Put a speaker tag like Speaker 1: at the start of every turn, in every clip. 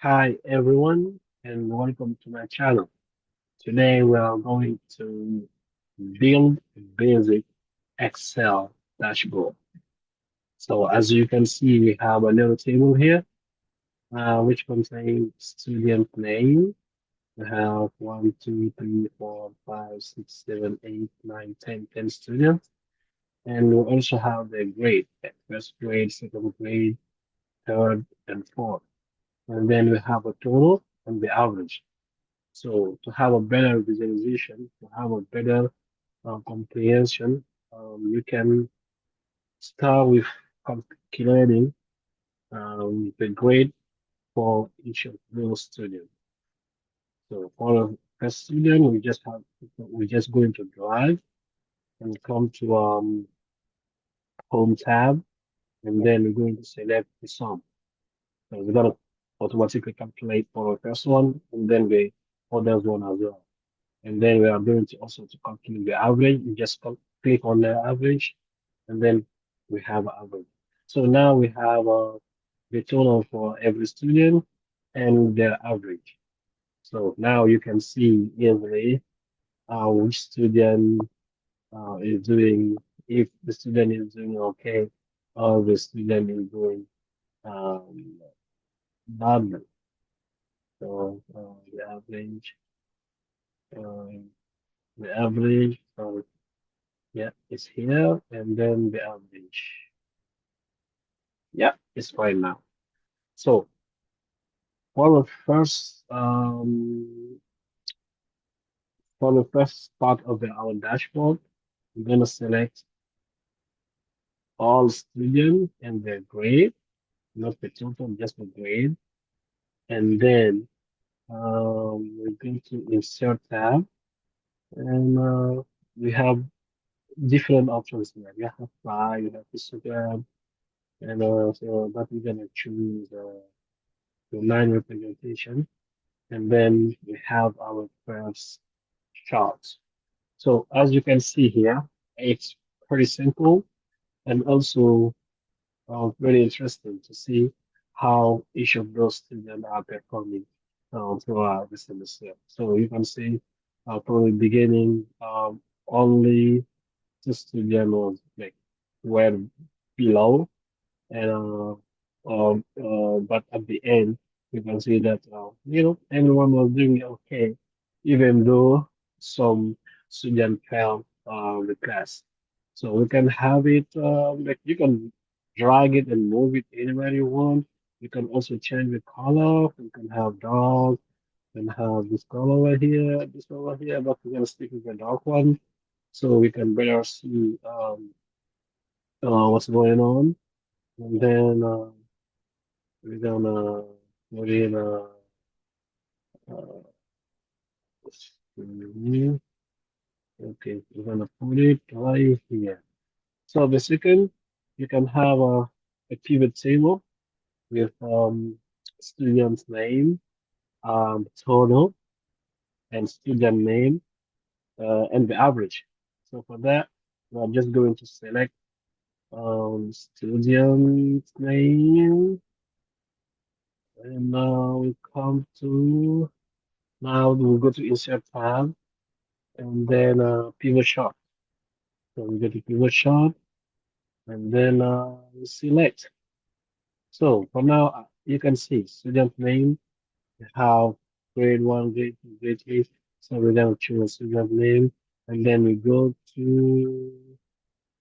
Speaker 1: Hi everyone and welcome to my channel. Today we are going to build a basic Excel dashboard. So as you can see, we have a little table here, which contains student name. We have 10 students. And we also have the grade, first grade, second grade, third, and fourth. And then we have a total and the average. So to have a better visualization, to have a better comprehension, you can start with calculating the grade for each of those students. So for a first student, we're just going to drive and come to home tab, and then we're going to select the sum. So we're gonna automatically calculate for the first one, and then the others one as well. And then we are going to also to calculate the average. You just click on the average, and then we have average. So now we have the total for every student and their average. So now you can see easily which student is doing, if the student is doing okay, or the student is doing um, badly. So uh, the average, yeah, it's here, and then the average. Yeah, it's fine now. So for the first part of our dashboard, we're gonna select all students and their grade, not the total, just the grade. And then we're going to insert tab, and we have different options here. We have fly, we have Instagram, and so that we're gonna choose the line representation. And then we have our first chart. So as you can see here, it's pretty simple and also very interesting to see how each of those students are performing throughout the semester. So you can see from the beginning, only two students was like were below, and but at the end, you can see that everyone was doing okay, even though some students failed the class. So we can have it like you can drag it and move it anywhere you want. You can also change the color. You can have dark, and have this color right here, this one right here, but we're gonna stick with the dark one so we can better see what's going on. And then we're gonna put in uh, new. Okay, we're gonna put it right here. So the second, you can have a pivot table with student's name, total, and student name, and the average. So for that, I'm just going to select student's name, and now we come to now we'll go to insert tab, and then pivot chart. So we go to pivot chart, and then we select. So for now, you can see student name, we have grade one, grade two, grade three. So we're gonna choose student name, and then we go to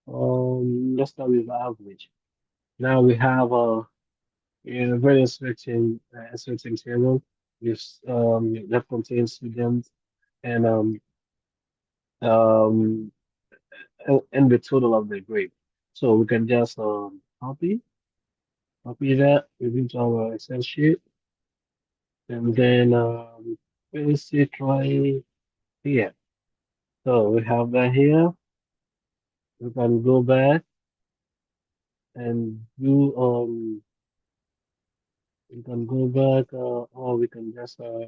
Speaker 1: let's start with average. Now we have a very interesting table with that contains students and um and the total of the grade. So we can just copy that into our Excel sheet, and then paste it right here. So we have that here. We can go back and do we can go back or we can just uh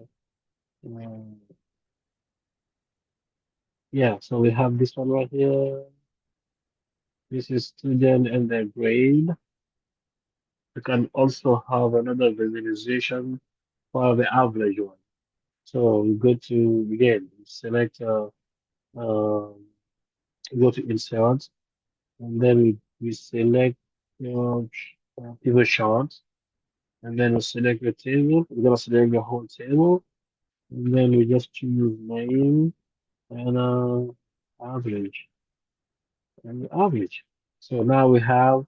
Speaker 1: yeah. So we have this one right here. This is student and their grade. We can also have another visualization for the average one. So we go to again select um go to insert and then we select pivot chart and then we select the table. We're gonna select the whole table and then we just choose name and average and average. So now we have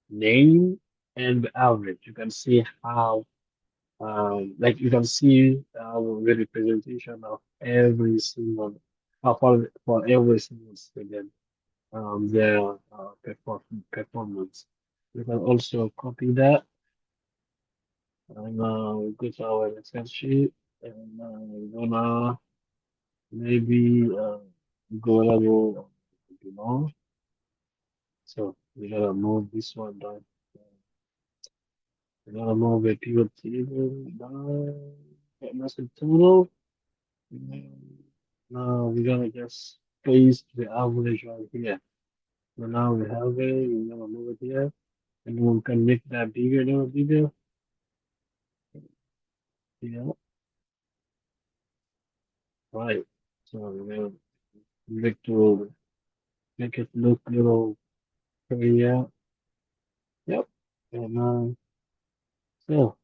Speaker 1: name and average. You can see how like you can see the representation of every single for every single student their performance. You can also copy that and go to our Excel sheet and we're gonna maybe go below. So we're gonna move this one down. We're gonna move the pivot table down. Get massive total. Now we're gonna just paste the average right here. So now we have it. We're gonna move it here, and we can make that bigger, little bigger. Yeah, right. So we're gonna make it look little prettier. Yep. And so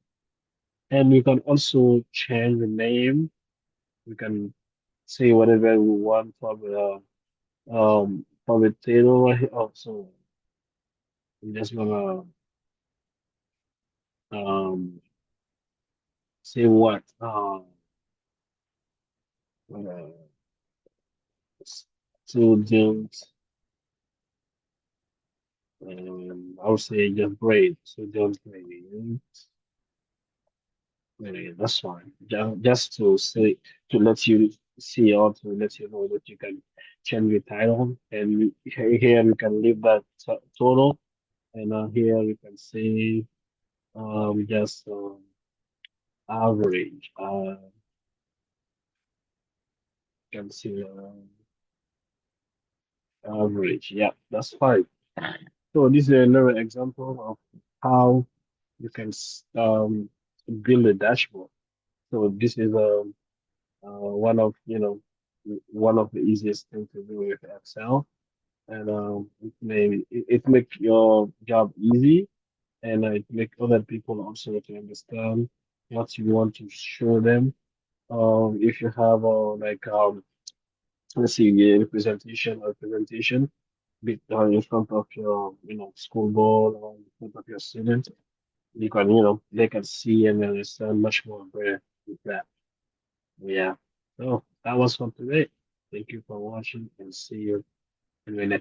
Speaker 1: and we can also change the name. We can say whatever we want for the table right here. Oh, so I'm just gonna um say what uh student I would say just grade. So don't grade. That's fine. Just to say to let you see or to let you know that you can change the title and here you can leave that total and here you can say just average. You can see average. Yeah, that's fine. So this is another example of how you can build a dashboard. So this is one of one of the easiest things to do with Excel, and it make your job easy, and it make other people also to understand what you want to show them. If you have let's see, a representation or presentation in front of your school board or in front of your students, you can they can see and understand much more better with that. Yeah. So that was for today. Thank you for watching and see you in the next.